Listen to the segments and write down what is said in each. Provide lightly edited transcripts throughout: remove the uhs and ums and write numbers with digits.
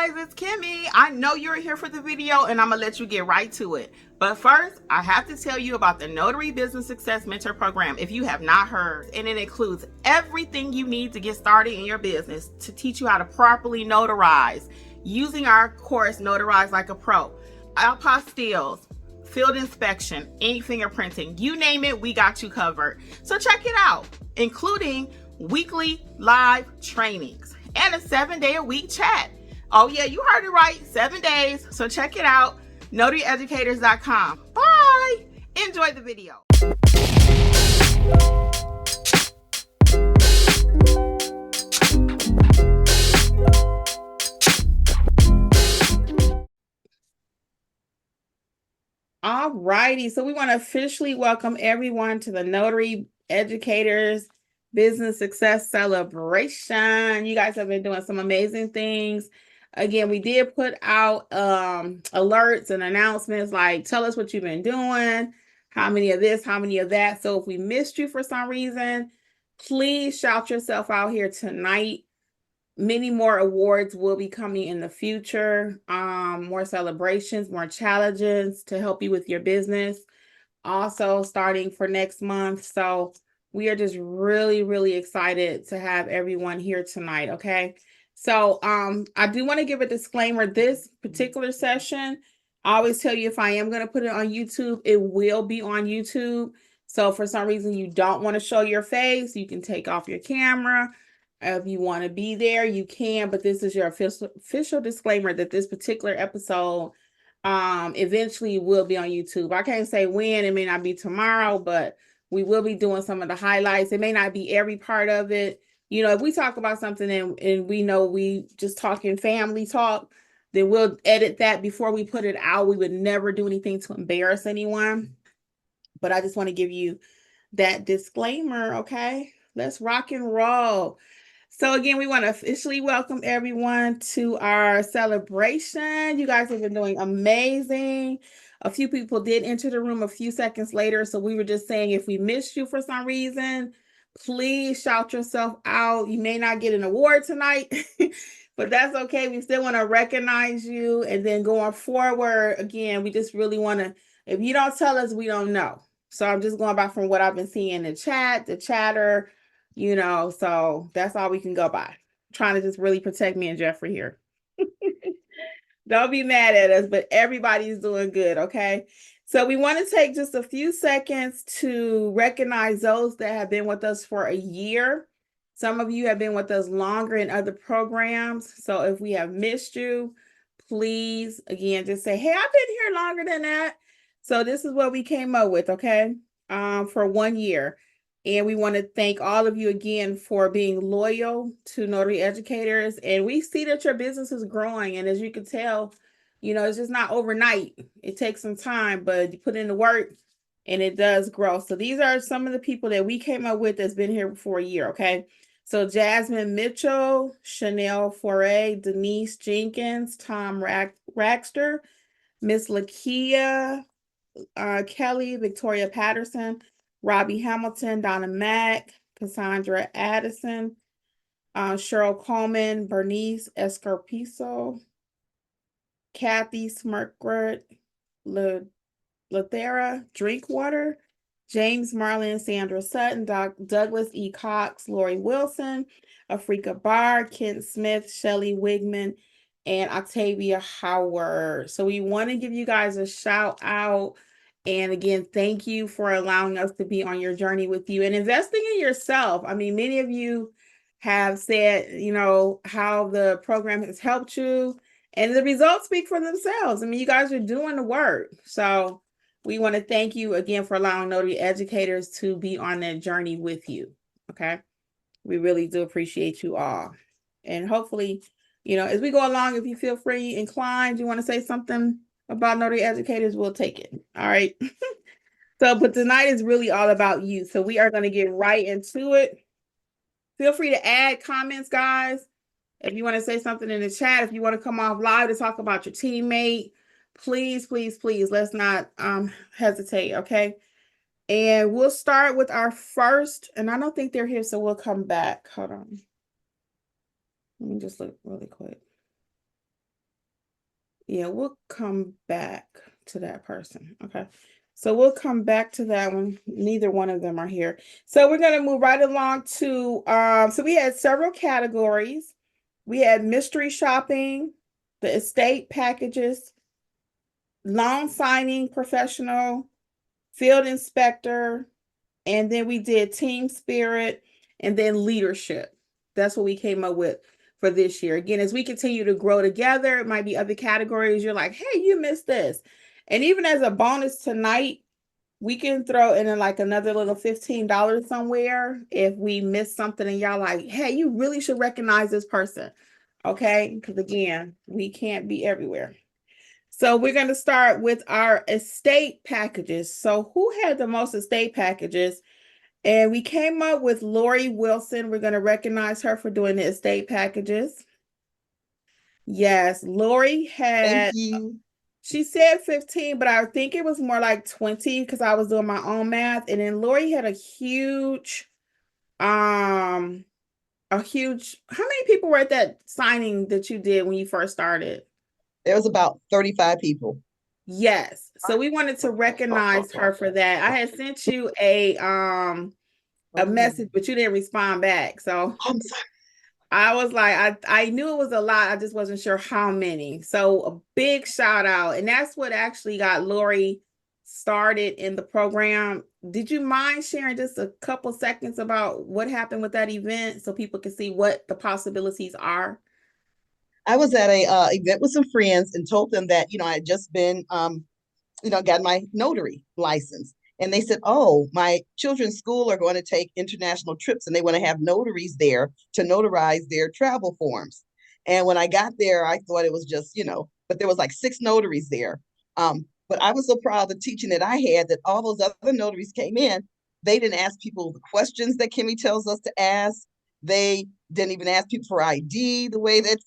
guys, it's Kimmi. I know you're here for the video and I'm gonna let you get right to it. But first, I have to tell you about the Notary Business Success Mentor Program if you have not heard. And it includes everything you need to get started in your business to teach you how to properly notarize using our course, Notarize Like a Pro. Apostilles, field inspection, ink fingerprinting, you name it, we got you covered. So check it out, including weekly live trainings and a 7-day-a-week chat. Oh yeah, you heard it right, 7 days. So check it out, notaryeducators.com. Bye. Enjoy the video. All righty, so we want to officially welcome everyone to the Notary Educators Business Success Celebration. You guys have been doing some amazing things. Again, we did put out alerts and announcements like tell us what you've been doing, how many of this, how many of that. So if we missed you for some reason, please shout yourself out here tonight. Many more awards will be coming in the future, more celebrations, more challenges to help you with your business. Also starting for next month. So we are just really, really excited to have everyone here tonight, okay? So I do want to give a disclaimer. This particular session, I always tell you if I am going to put it on YouTube, it will be on YouTube. So if for some reason you don't want to show your face, you can take off your camera. If you want to be there, you can, but this is your official disclaimer that this particular episode eventually will be on YouTube. I can't say when, it may not be tomorrow, but we will be doing some of the highlights. It may not be every part of it. You know, if we talk about something and we know we just talking family talk, then we'll edit that before we put it out. We would never do anything to embarrass anyone. But I just want to give you that disclaimer, okay? Let's rock and roll. So again, we want to officially welcome everyone to our celebration. You guys have been doing amazing. A few people did enter the room a few seconds later. So we were just saying, if we missed you for some reason, please shout yourself out. You may not get an award tonight, but that's okay. We still want to recognize you. And then going forward, again, we just really want to, if you don't tell us, we don't know. So I'm just going by from what I've been seeing in the chat, the chatter, you know, so that's all we can go by. I'm trying to just really protect me and Jeffrey here. Don't be mad at us, but everybody's doing good, okay? So we want to take just a few seconds to recognize those that have been with us for a year. Some of you have been with us longer in other programs. So if we have missed you, please, again, just say, hey, I've been here longer than that. So this is what we came up with, okay, for 1 year. And we want to thank all of you again for being loyal to Notary Educators. And we see that your business is growing. And as you can tell, you know, it's just not overnight. It takes some time, but you put in the work and it does grow. So these are some of the people that we came up with that's been here for a year, okay? So Jasmine Mitchell, Chanel Foray, Denise Jenkins, Tom Raxter, Miss Lakia, Kelly, Victoria Patterson, Robbie Hamilton, Donna Mack, Cassandra Addison, Cheryl Coleman, Bernice Escarpizo, Kathy Smirkert, Lathera Drinkwater, James Marlin, Sandra Sutton, Douglas E. Cox, Lori Wilson, Afrika Barr, Kent Smith, Shelley Wigman, and Octavia Howard. So we want to give you guys a shout out. And again, thank you for allowing us to be on your journey with you and investing in yourself. I mean, many of you have said, you know, how the program has helped you and the results speak for themselves. I mean, you guys are doing the work. So we want to thank you again for allowing Notary Educators to be on that journey with you. Okay. We really do appreciate you all. And hopefully, you know, as we go along, if you feel free, inclined, you want to say something about Notary Educators, we'll take it. All right. So, but tonight is really all about you. So we are going to get right into it. Feel free to add comments, guys. If you want to say something in the chat, if you want to come off live to talk about your teammate, please, please, please, let's not hesitate, okay? And we'll start with our first, and I don't think they're here, so we'll come back. Hold on. Let me just look really quick. Yeah, we'll come back to that person. Okay. So we'll come back to that one. Neither one of them are here. So we're going to move right along to so we had several categories. We had mystery shopping, the estate packages, loan signing professional, field inspector, and then we did team spirit and then leadership. That's what we came up with for this year. Again, as we continue to grow together, it might be other categories. You're like, hey, you missed this. And even as a bonus tonight, we can throw in like another little $15 somewhere if we miss something and y'all like, hey, you really should recognize this person. Okay. Because again, we can't be everywhere. So we're going to start with our estate packages. So who had the most estate packages? And we came up with Lori Wilson. We're going to recognize her for doing the estate packages. Yes, Lori had, Thank you. she said 15, but I think it was more like 20 because I was doing my own math. And then Lori had how many people were at that signing that you did when you first started? There was about 35 people. Yes. So we wanted to recognize her for that. I had sent you a message, but you didn't respond back. So I'm sorry. I was like, I knew it was a lot. I just wasn't sure how many. So a big shout out. And that's what actually got Lori started in the program. Did you mind sharing just a couple seconds about what happened with that event so people can see what the possibilities are? I was at a event with some friends and told them that, I had just been, got my notary license. And they said, oh, my children's school are going to take international trips and they want to have notaries there to notarize their travel forms. And when I got there, I thought it was just, but there was like 6 notaries there. But I was so proud of the teaching that I had that all those other notaries came in. They didn't ask people the questions that Kimmi tells us to ask. They didn't even ask people for ID the way that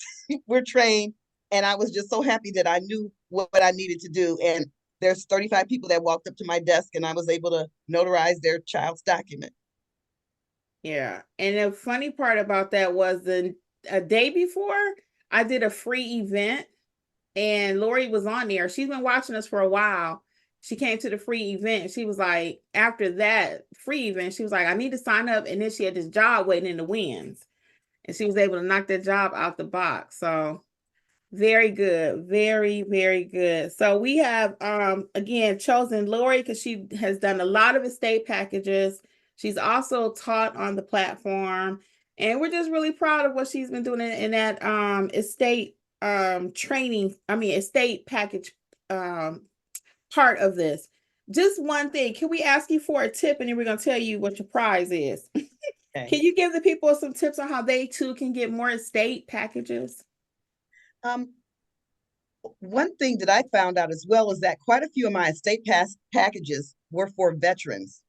we're trained. And I was just so happy that I knew what I needed to do. And there's 35 people that walked up to my desk and I was able to notarize their child's document. Yeah. And the funny part about that was a day before I did a free event and Lori was on there. She's been watching us for a while. She came to the free event. She was like, after that free event, she was like, I need to sign up. And then she had this job waiting in the wings. And she was able to knock that job out the box. So very good. Very, very good. So we have again chosen Lori because she has done a lot of estate packages. She's also taught on the platform. And we're just really proud of what she's been doing in that estate training, estate package part of this. Just one thing. Can we ask you for a tip and then we're gonna tell you what your prize is? Okay. Can you give the people some tips on how they too can get more estate packages? One thing that I found out as well is that quite a few of my estate packages were for veterans.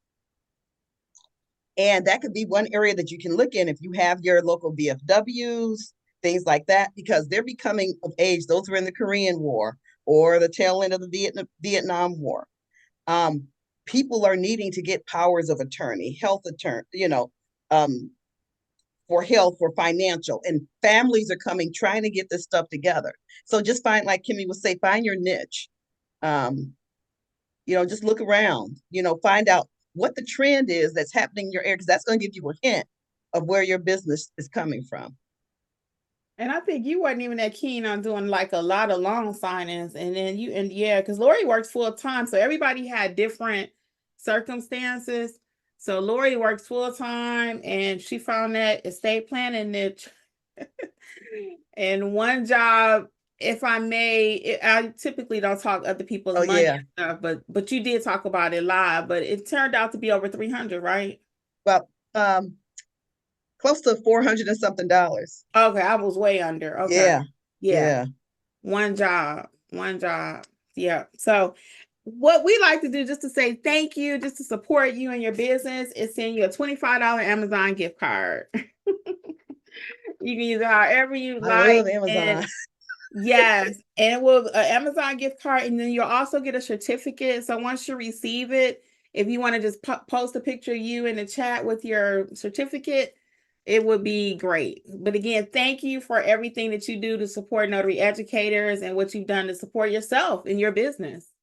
And that could be one area that you can look in if you have your local VFWs, things like that, because they're becoming of age. Those were in the Korean War or the tail end of the Vietnam War. People are needing to get powers of attorney, health attorney, for health, for financial, and families are coming trying to get this stuff together. So just find, like Kimmi would say, find your niche. Just look around, find out what the trend is that's happening in your area, because that's going to give you a hint of where your business is coming from. And I think you weren't even that keen on doing like a lot of loan signings. And then yeah, because Lori works full time. So everybody had different circumstances. So Lori works full time and she found that estate planning niche. And one job, if I may, I typically don't talk other people's Oh money yeah. and stuff, but you did talk about it live, but it turned out to be over 300, right? Well, close to 400 and something dollars. Okay, I was way under. Okay. Yeah. Yeah. Yeah. One job. One job. Yeah. So what we like to do just to say thank you, just to support you and your business, is send you a $25 Amazon gift card. You can use it however you I like. love Amazon. And yes, and it will Amazon gift card, and then you'll also get a certificate. So once you receive it, if you want to just post a picture of you in the chat with your certificate, It would be great. But again, thank you for everything that you do to support notary educators and what you've done to support yourself in your business.